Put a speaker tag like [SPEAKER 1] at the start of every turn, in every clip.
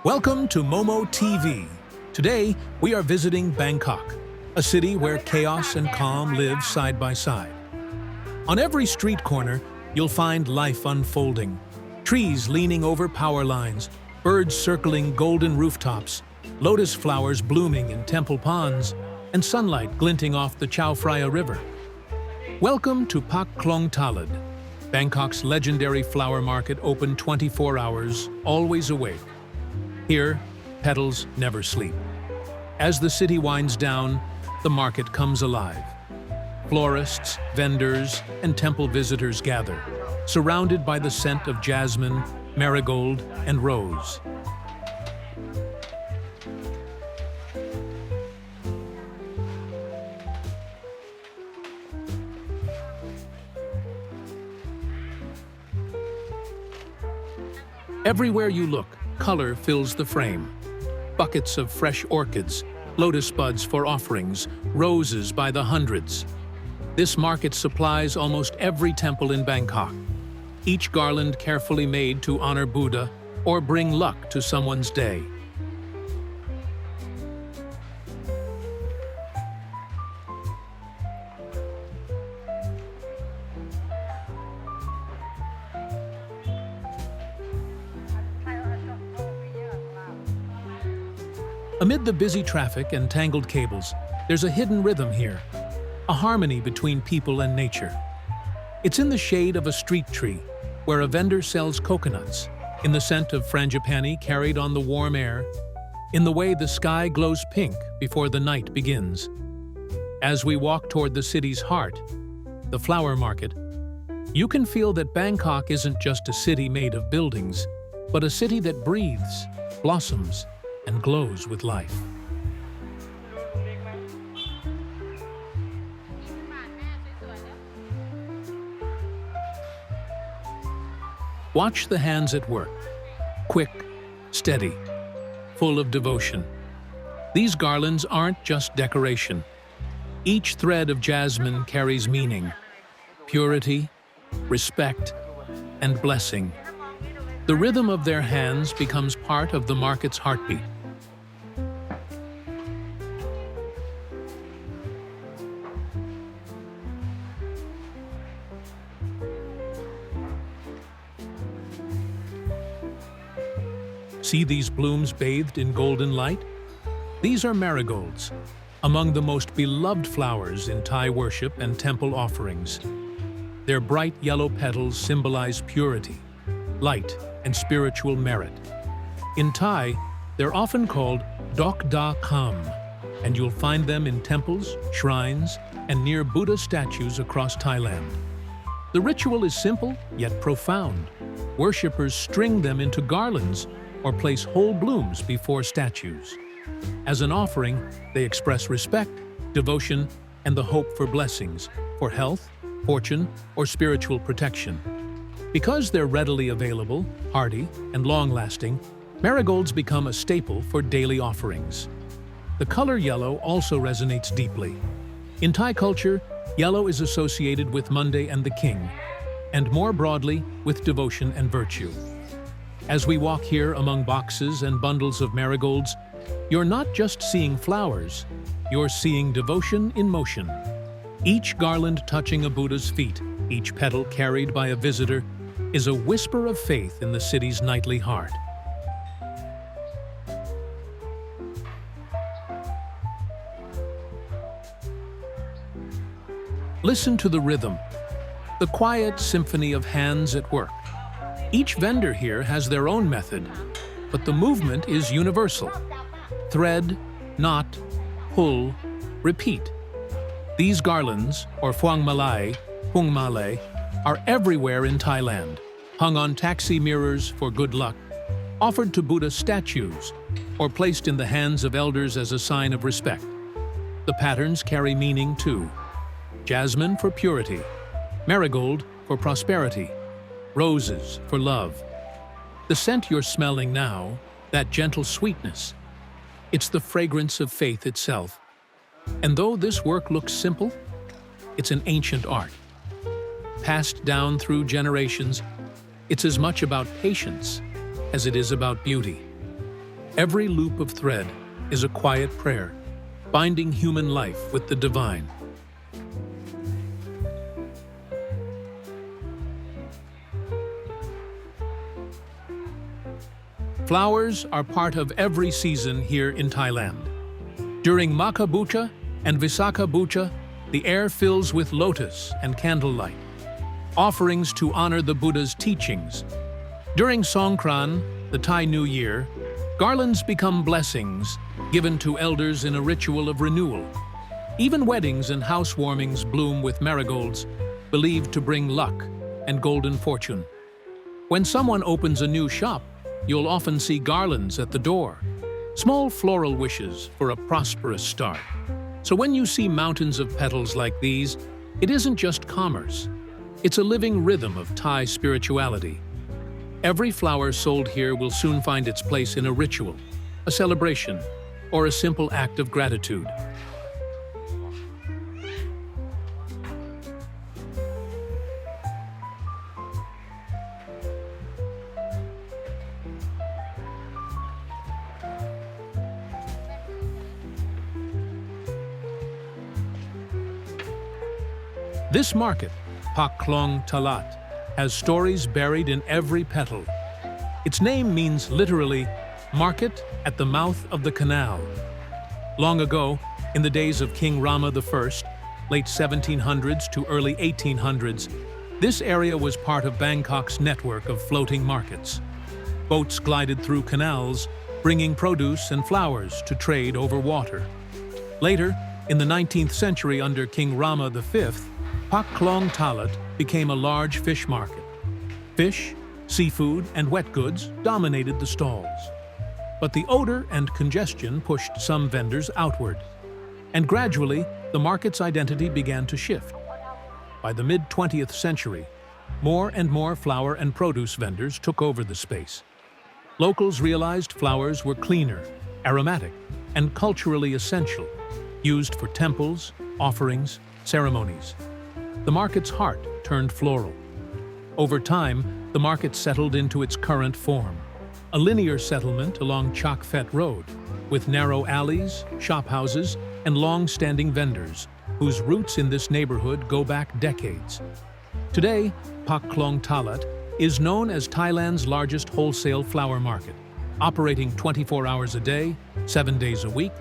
[SPEAKER 1] Welcome to Momo TV. Today, we are visiting Bangkok, a city where chaos and calm live side by side. On every street corner, you'll find life unfolding. Trees leaning over power lines, birds circling golden rooftops, lotus flowers blooming in temple ponds, and sunlight glinting off the Chao Phraya River. Welcome to Pak Khlong Talad, Bangkok's legendary flower market open 24 hours, always awake. Here, petals never sleep. As the city winds down, the market comes alive. Florists, vendors, and temple visitors gather, surrounded by the scent of jasmine, marigold, and rose. Everywhere you look, color fills the frame. Buckets of fresh orchids, lotus buds for offerings, roses by the hundreds. This market supplies almost every temple in Bangkok, each garland carefully made to honor Buddha or bring luck to someone's day. Amid the busy traffic and tangled cables, there's a hidden rhythm here, a harmony between people and nature. It's in the shade of a street tree, where a vendor sells coconuts, in the scent of frangipani carried on the warm air, in the way the sky glows pink before the night begins. As we walk toward the city's heart, the flower market, you can feel that Bangkok isn't just a city made of buildings, but a city that breathes, blossoms, and glows with life. Watch the hands at work. Quick, steady, full of devotion. These garlands aren't just decoration. Each thread of jasmine carries meaning, purity, respect, and blessing. The rhythm of their hands becomes part of the market's heartbeat. See these blooms bathed in golden light? These are marigolds, among the most beloved flowers in Thai worship and temple offerings. Their bright yellow petals symbolize purity, light, and spiritual merit. In Thai, they're often called Dok Da Kam, and you'll find them in temples, shrines, and near Buddha statues across Thailand. The ritual is simple yet profound. Worshippers string them into garlands or place whole blooms before statues. As an offering, they express respect, devotion, and the hope for blessings, for health, fortune, or spiritual protection. Because they're readily available, hardy, and long-lasting, marigolds become a staple for daily offerings. The color yellow also resonates deeply. In Thai culture, yellow is associated with Monday and the king, and more broadly, with devotion and virtue. As we walk here among boxes and bundles of marigolds, you're not just seeing flowers, you're seeing devotion in motion. Each garland touching a Buddha's feet, each petal carried by a visitor, is a whisper of faith in the city's nightly heart. Listen to the rhythm, the quiet symphony of hands at work. Each vendor here has their own method, but the movement is universal. Thread, knot, pull, repeat. These garlands, or Phuang Malay, Phung Malay, are everywhere in Thailand, hung on taxi mirrors for good luck, offered to Buddha statues, or placed in the hands of elders as a sign of respect. The patterns carry meaning too. Jasmine for purity, marigold for prosperity, roses for love. The scent you're smelling now, that gentle sweetness, it's the fragrance of faith itself. And though this work looks simple, it's an ancient art. Passed down through generations, it's as much about patience as it is about beauty. Every loop of thread is a quiet prayer, binding human life with the divine. Flowers are part of every season here in Thailand. During Makha Bucha and Visakha Bucha, the air fills with lotus and candlelight, offerings to honor the Buddha's teachings. During Songkran, the Thai New Year, garlands become blessings given to elders in a ritual of renewal. Even weddings and housewarmings bloom with marigolds, believed to bring luck and golden fortune. When someone opens a new shop, you'll often see garlands at the door, small floral wishes for a prosperous start. So when you see mountains of petals like these, it isn't just commerce. It's a living rhythm of Thai spirituality. Every flower sold here will soon find its place in a ritual, a celebration, or a simple act of gratitude. This market, Pak Khlong Talad, has stories buried in every petal. Its name means literally, market at the mouth of the canal. Long ago, in the days of King Rama I, late 1700s to early 1800s, this area was part of Bangkok's network of floating markets. Boats glided through canals, bringing produce and flowers to trade over water. Later, in the 19th century under King Rama V, Pak Khlong Talad became a large fish market. Fish, seafood, and wet goods dominated the stalls. But the odor and congestion pushed some vendors outward. And gradually, the market's identity began to shift. By the mid-20th century, more and more flower and produce vendors took over the space. Locals realized flowers were cleaner, aromatic, and culturally essential, used for temples, offerings, ceremonies. The market's heart turned floral. Over time, the market settled into its current form, a linear settlement along Chak Phet Road, with narrow alleys, shophouses, and long-standing vendors, whose roots in this neighborhood go back decades. Today, Pak Khlong Talad is known as Thailand's largest wholesale flower market, operating 24 hours a day, 7 days a week.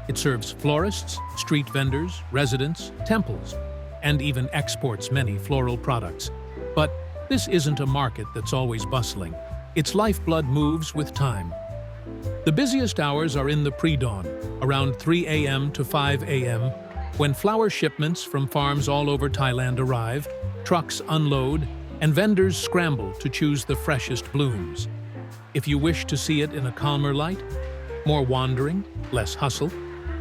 [SPEAKER 1] It serves florists, street vendors, residents, temples, and even exports many floral products. But this isn't a market that's always bustling. Its lifeblood moves with time. The busiest hours are in the pre-dawn, around 3 a.m. to 5 a.m., when flower shipments from farms all over Thailand arrive, trucks unload, and vendors scramble to choose the freshest blooms. If you wish to see it in a calmer light, more wandering, less hustle,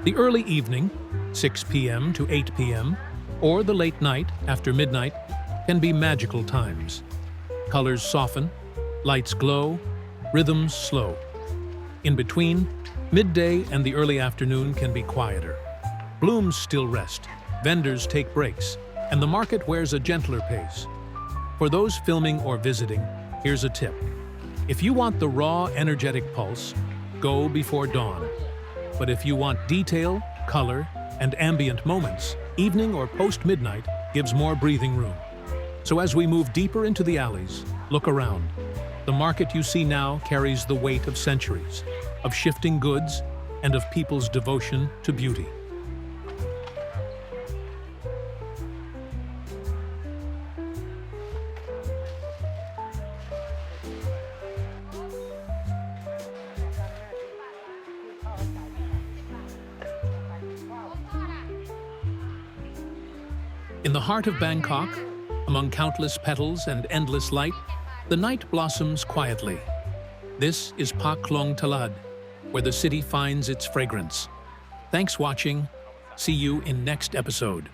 [SPEAKER 1] the early evening, 6 p.m. to 8 p.m., or the late night after midnight can be magical times. Colors soften, lights glow, rhythms slow. In between, midday and the early afternoon can be quieter. Blooms still rest, vendors take breaks, and the market wears a gentler pace. For those filming or visiting, here's a tip. If you want the raw, energetic pulse, go before dawn. But if you want detail, color, and ambient moments, evening or post-midnight gives more breathing room. So as we move deeper into the alleys, look around. The market you see now carries the weight of centuries, of shifting goods, and of people's devotion to beauty. In the heart of Bangkok, among countless petals and endless light, the night blossoms quietly. This is Pak Khlong Talad, where the city finds its fragrance. Thanks watching. See you in next episode.